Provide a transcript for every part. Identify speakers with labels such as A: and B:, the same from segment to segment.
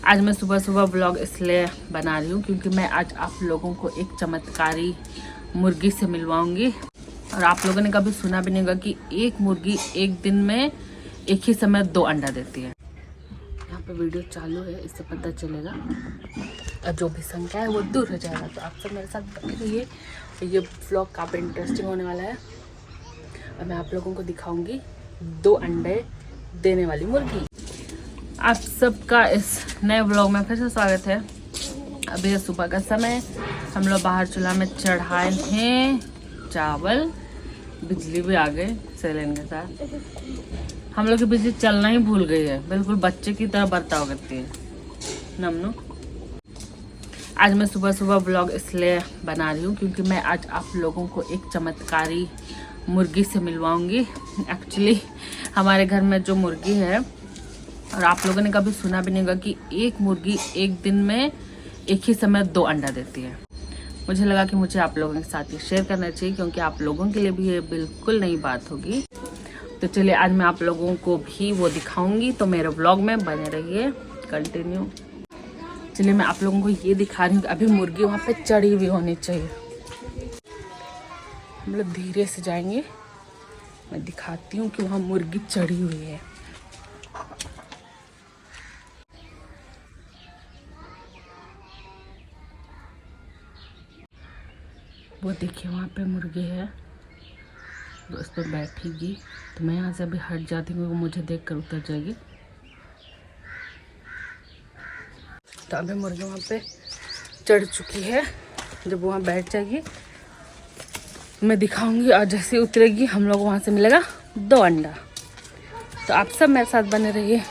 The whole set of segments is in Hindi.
A: आज मैं सुबह सुबह व्लॉग इसलिए बना रही हूँ क्योंकि मैं आज आप लोगों को एक चमत्कारी मुर्गी से मिलवाऊंगी। और आप लोगों ने कभी सुना भी नहीं होगा कि एक मुर्गी एक दिन में एक ही समय 2 अंडा देती है। यहाँ पे वीडियो चालू है, इससे पता चलेगा और जो भी संख्या है वो दूर हो जाएगा। तो आप सब मेरे साथ बने रहिए, ये व्लॉग काफ़ी इंटरेस्टिंग होने वाला है और मैं आप लोगों को दिखाऊंगी 2 अंडे देने वाली मुर्गी। आप सबका इस नए व्लॉग में फिर से स्वागत है। अभी सुबह का समय, हम लोग बाहर चूल्हा में चढ़ाए हैं चावल, बिजली भी आ गई सिलेंडर के साथ। हम लोग की बिजली चलना ही भूल गई है, बिल्कुल बच्चे की तरह बर्ताव करती है नमनू। आज मैं सुबह सुबह व्लॉग इसलिए बना रही हूँ क्योंकि मैं आज आप लोगों को एक चमत्कारी मुर्गी से मिलवाऊंगी। एक्चुअली हमारे घर में जो मुर्गी है, और आप लोगों ने कभी सुना भी नहीं होगा कि एक मुर्गी एक दिन में एक ही समय 2 अंडा देती है। मुझे लगा कि मुझे आप लोगों के साथ ये शेयर करना चाहिए क्योंकि आप लोगों के लिए भी ये बिल्कुल नई बात होगी। तो चलिए आज मैं आप लोगों को भी वो दिखाऊंगी, तो मेरे व्लॉग में बने रहिए कंटिन्यू। चलिए मैं आप लोगों को ये दिखा रही हूँ कि अभी मुर्गी वहाँ पे चढ़ी हुई होनी चाहिए। हम लोग धीरे से जाएंगे, मैं दिखाती हूँ कि वहाँ मुर्गी चढ़ी हुई है। वो देखिए वहाँ पे मुर्गी है, वो उस पर बैठेगी। तो मैं यहाँ से अभी हट जाती हूँ, वो मुझे देख कर उतर जाएगी। तो अभी मुर्गी वहाँ पे चढ़ चुकी है, जब वहाँ बैठ जाएगी मैं दिखाऊंगी और जैसे उतरेगी हम लोग वहाँ से मिलेगा 2 अंडा। तो आप सब मेरे साथ बने रहिए।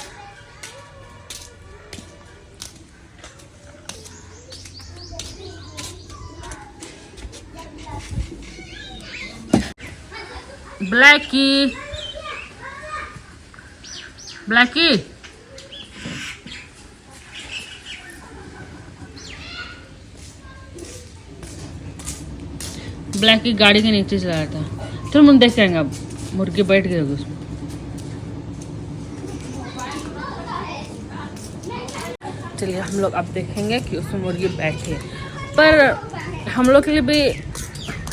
A: ब्लैकी ब्लैकी ब्लैकी गाड़ी के नीचे चला रहा था। फिर हम देख आएंगे, अब मुर्गी बैठ गई होगी उसमें। चलिए हम लोग अब देखेंगे कि उसमें मुर्गी बैठी है। पर हम लोग के लिए भी,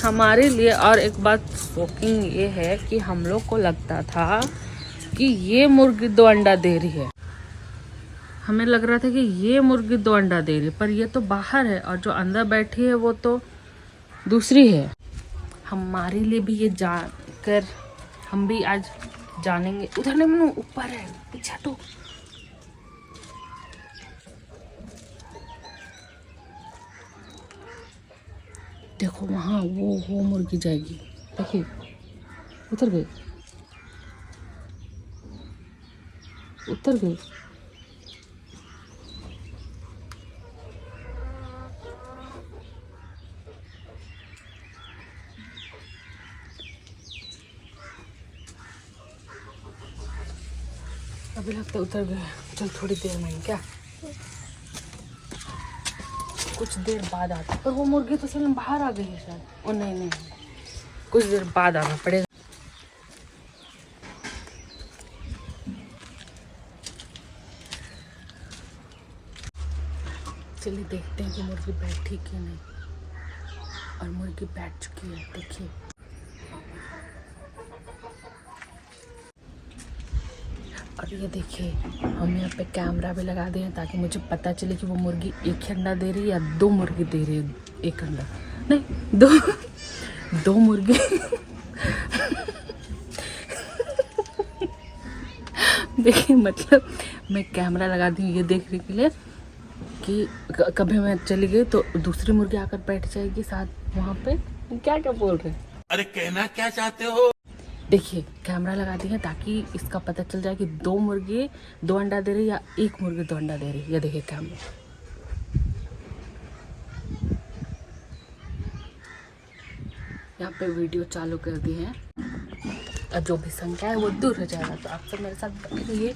A: हमारे लिए और एक बात शॉकिंग ये है कि हम लोग को लगता था कि ये मुर्गी 2 अंडा दे रही है। हमें लग रहा था कि ये मुर्गी 2 अंडा दे रही है, पर ये तो बाहर है और जो अंदर बैठी है वो तो दूसरी है। हमारे लिए भी ये जानकर हम भी आज जानेंगे। उधर नहीं, ऊपर है, पीछे तो देखो वहाँ वो मुर्गी जाएगी। देखिए उतर गई, उतर गई। अभी लगता है उतर गया। चल थोड़ी देर में, क्या कुछ देर बाद आता, पर वो मुर्गी तो चल बाहर आ गई है शायद। ओ नहीं, कुछ देर बाद आना पड़ेगा। चलिए देखते हैं कि मुर्गी बैठी कि नहीं। और मुर्गी बैठ चुकी है, देखिए। और ये देखिए हम यहाँ पे कैमरा भी लगा दिए हैं ताकि मुझे पता चले कि वो मुर्गी एक ही अंडा दे रही है या 2 मुर्गी दे रही है। एक अंडा नहीं, 2 मुर्गी। देखिए मतलब मैं कैमरा लगा दी ये देखने के लिए कि कभी मैं चली गई तो दूसरी मुर्गी आकर बैठ जाएगी साथ वहाँ पे। क्या क्या बोल रहे हैं?
B: अरे कहना क्या चाहते हो?
A: देखिए कैमरा लगा दी है ताकि इसका पता चल जाए कि 2 मुर्गी 2 अंडा दे रही है या 1 मुर्गी 2 अंडा दे रही है। ये देखिए कैमरा, यहाँ पे वीडियो चालू कर दी है और जो भी संख्या है वो दूर हो जाएगा। तो आप सब मेरे साथ बने रहिए,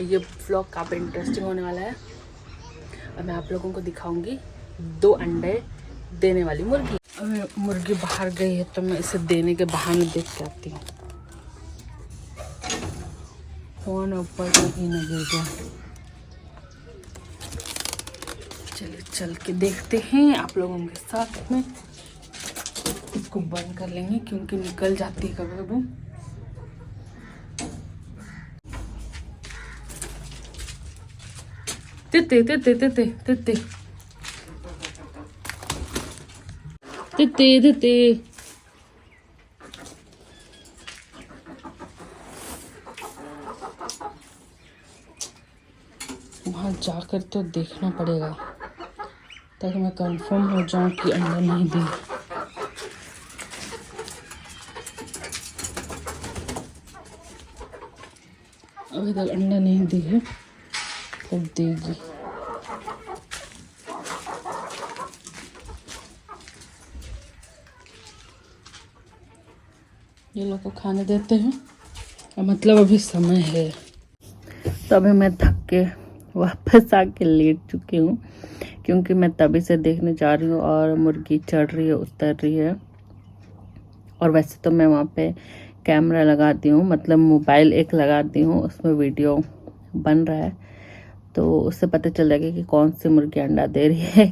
A: ये व्लॉग काफ़ी इंटरेस्टिंग होने वाला है और मैं आप लोगों को दिखाऊंगी 2 अंडे देने वाली मुर्गी। अभी मुर्गी बाहर गई है तो मैं इसे देने के बहाने देख के आती हूँ। फोन ऊपर कहीं न गिर गया। चलिए चल के देखते हैं आप लोगों के साथ में। इसको बंद कर लेंगे क्योंकि निकल जाती है कभी कभी। तिते तिते तिते तिते तिते तिते। वहाँ जाकर तो देखना पड़ेगा ताकि मैं कंफर्म हो जाऊं कि अंडा नहीं दी। अभी तक अंडा नहीं दी है, कब देगी। ये लोग को खाने देते हैं और मतलब अभी समय है। तो अभी मैं थक के वापस आके लेट चुकी हूँ क्योंकि मैं तभी से देखने जा रही हूँ और मुर्गी चढ़ रही है, उतर रही है। और वैसे तो मैं वहाँ पे कैमरा लगाती हूँ, मतलब मोबाइल एक लगाती हूँ, उसमें वीडियो बन रहा है तो उससे पता चल जाएगा कि कौन सी मुर्गी अंडा दे रही है।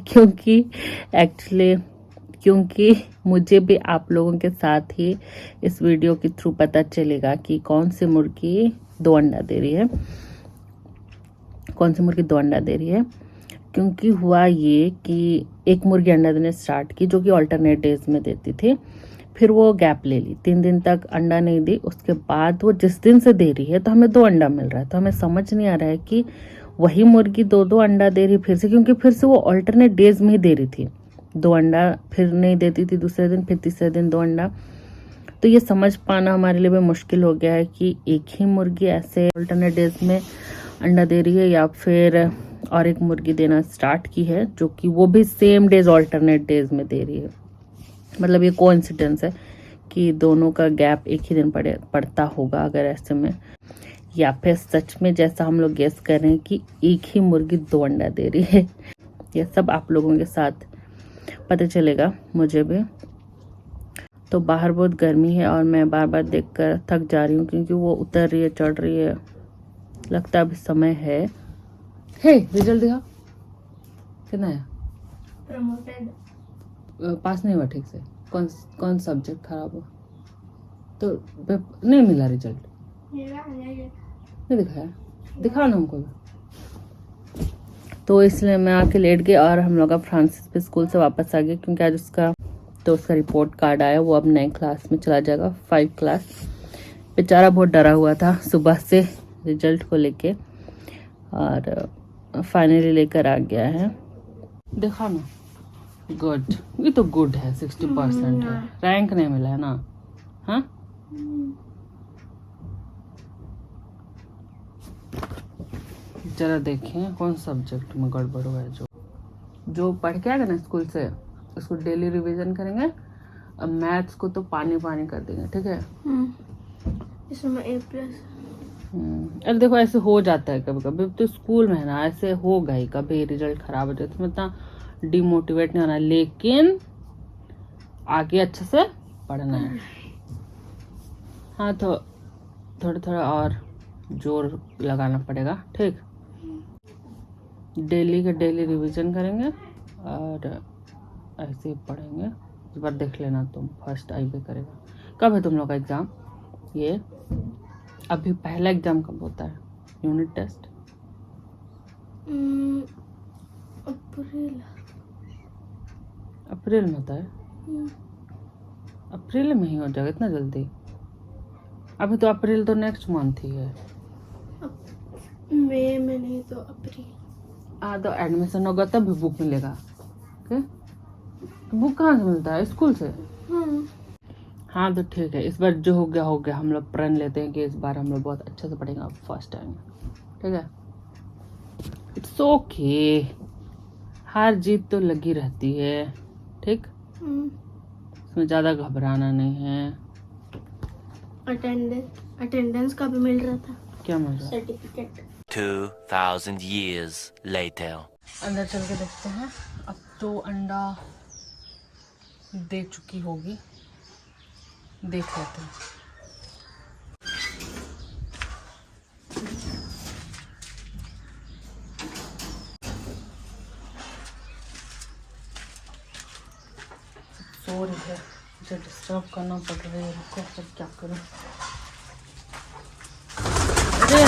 A: क्योंकि मुझे भी आप लोगों के साथ ही इस वीडियो के थ्रू पता चलेगा कि कौन सी मुर्गी दो अंडा दे रही है, कौन सी मुर्गी दो अंडा दे रही है। क्योंकि हुआ ये कि एक मुर्गी अंडा देने स्टार्ट की जो कि अल्टरनेट डेज में देती थी, फिर वो गैप ले ली, 3 दिन तक अंडा नहीं दी। उसके बाद वो जिस दिन से दे रही है तो हमें 2 अंडा मिल रहा है। तो हमें समझ नहीं आ रहा है कि वही मुर्गी 2 अंडा दे रही फिर से, क्योंकि फिर से वो अल्टरनेट डेज में ही दे रही थी। 2 अंडा फिर नहीं देती थी दूसरे दिन, फिर तीसरे दिन 2 अंडा। तो ये समझ पाना हमारे लिए भी मुश्किल हो गया है कि एक ही मुर्गी ऐसे अल्टरनेट डेज में अंडा दे रही है या फिर और एक मुर्गी देना स्टार्ट की है जो कि वो भी सेम डेज अल्टरनेट डेज में दे रही है। मतलब ये कोइंसिडेंस है कि दोनों का गैप एक ही दिन पड़ता होगा अगर ऐसे में, या फिर सच में जैसा हम लोग गेस कर रहे हैं कि एक ही मुर्गी 2 अंडा दे रही है। ये सब आप लोगों के साथ पता चलेगा मुझे भी। तो बाहर बहुत गर्मी है और मैं बार बार देखकर थक जा रही हूँ क्योंकि वो उतर रही है, चढ़ रही है। लगता अभी समय है। हे रिजल्ट दिखा कितना है?
C: प्रमोटेड।
A: पास नहीं हुआ ठीक से। कौन सब्जेक्ट खराब हुआ? तो नहीं मिला रिजल्ट, नहीं दिखाया, दिखाओ ना हमको। तो इसलिए मैं आके लेट गई और हम लोग अब फ्रांसिस पे स्कूल से वापस आ गए क्योंकि आज उसका रिपोर्ट कार्ड आया। वो अब नए क्लास में चला जाएगा, 5 क्लास। बेचारा बहुत डरा हुआ था सुबह से रिजल्ट को लेके और फाइनली लेकर आ गया है। देखा ना, गुड, ये तो गुड है, 60% है। रैंक नहीं मिला है ना? हाँ, जरा देखें कौन सब्जेक्ट में गड़बड़ हुआ है। जो पढ़ के आएगा ना स्कूल से उसको डेली रिवीजन करेंगे। अब मैथ्स को तो पानी कर देंगे, ठीक है?
C: इसमें A+।
A: अरे देखो ऐसे हो जाता है कभी कभी, तो स्कूल में है ना ऐसे होगा ही, कभी रिजल्ट खराब हो जाए तो इतना डिमोटिवेट नहीं होना, लेकिन आगे अच्छे से पढ़ना है। हाँ, तो थोड़ा और जोर लगाना पड़ेगा, ठीक? डेली का डेली रिवीजन करेंगे और ऐसे ही पढ़ेंगे। इस बार देख लेना तुम, फर्स्ट IB करेगा। कब है तुम लोग का एग्ज़ाम? ये अभी पहला एग्ज़ाम कब होता है? यूनिट टेस्ट अप्रैल में होता है। अप्रैल में ही हो जाएगा इतना जल्दी? अभी तो अप्रैल तो नेक्स्ट मंथ ही है।
C: मई में नहीं तो अप्रैल।
A: हाँ, तो एडमिशन होगा तब भी बुक मिलेगा। ओके, तो बुक कहाँ से मिलता है? स्कूल से? हाँ, तो ठीक है। इस बार जो हो गया। हम लोग प्रण लेते हैं कि इस बार हम लोग बहुत अच्छे से पढ़ेंगे, अब फर्स्ट टाइम, ठीक है? इट्स ओके, हार जीत तो लगी रहती है, ठीक? इसमें ज़्यादा घबराना नहीं है।
C: अटेंडेंस का भी मिल रहा था।
A: क्या मिल रहा है?
C: सर्टिफिकेट।
B: 2000 years later.
A: अंदर चल के देखते हैं। अब तो अंडा दे चुकी होगी, देख लेते हैं। सो रही है, मुझे डिस्टर्ब करना पड़ रहा है इनको, फिर क्या करूं। अरे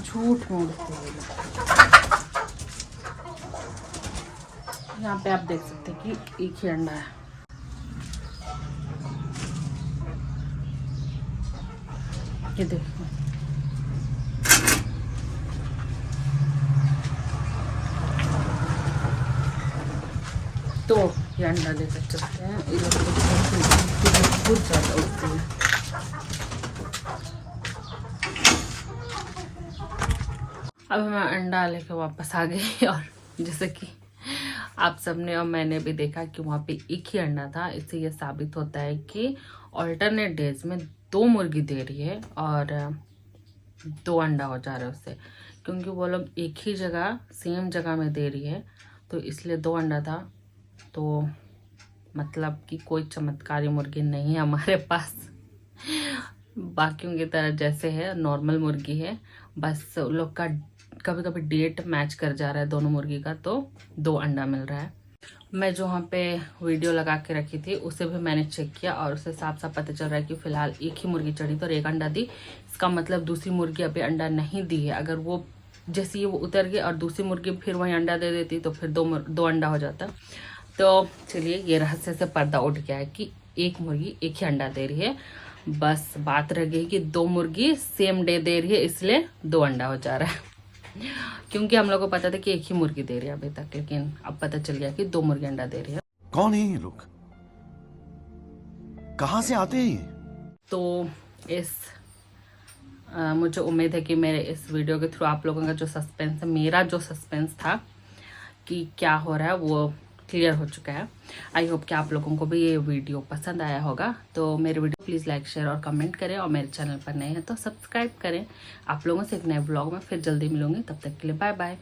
A: झूठ मूठते हैं लोग। यहाँ पे आप देख सकते हैं कि एक ही अंडा है। ये देखो, तो ये अंडा लेकर चलते हैं। बहुत ज़्यादा उठती है। अब मैं अंडा लेके वापस आ गई और जैसे कि आप सबने और मैंने भी देखा कि वहाँ पे एक ही अंडा था। इससे ये साबित होता है कि ऑल्टरनेट डेज में 2 मुर्गी दे रही है और 2 अंडा हो जा रहा है उससे, क्योंकि वो लोग एक ही जगह सेम जगह में दे रही है, तो इसलिए 2 अंडा था। तो मतलब कि कोई चमत्कारी मुर्गी नहीं है हमारे पास, बाकियों की तरह जैसे है नॉर्मल मुर्गी है, बस उन लोग का कभी कभी डेट मैच कर जा रहा है दोनों मुर्गी का, तो 2 अंडा मिल रहा है। मैं जो वहाँ पे वीडियो लगा के रखी थी उसे भी मैंने चेक किया और उससे साफ साफ पता चल रहा है कि फिलहाल एक ही मुर्गी चढ़ी तो 1 अंडा दी। इसका मतलब दूसरी मुर्गी अभी अंडा नहीं दी है। अगर वो जैसे ही वो उतर गई और दूसरी मुर्गी फिर वहीं अंडा दे देती तो फिर 2 अंडा हो जाता। तो चलिए, ये रहस्य से पर्दा उठ गया है कि एक मुर्गी एक ही अंडा दे रही है। बस बात रह गई कि 2 मुर्गी सेम डे दे रही है, इसलिए 2 अंडा हो जा रहा है। क्योंकि हम लोग को पता था कि एक ही मुर्गी दे रही है अभी तक, लेकिन अब पता चल गया कि 2 मुर्गी अंडा दे रही है।
D: कौन है ये लोग, कहाँ से आते हैं ये?
A: तो मुझे उम्मीद है कि मेरे इस वीडियो के थ्रू आप लोगों का जो सस्पेंस है, मेरा जो सस्पेंस था कि क्या हो रहा है, वो क्लियर हो चुका है। आई होप कि आप लोगों को भी ये वीडियो पसंद आया होगा। तो मेरे वीडियो प्लीज़ लाइक, शेयर और कमेंट करें, और मेरे चैनल पर नए हैं तो सब्सक्राइब करें। आप लोगों से एक नए ब्लॉग में फिर जल्दी मिलूंगी, तब तक के लिए बाय बाय।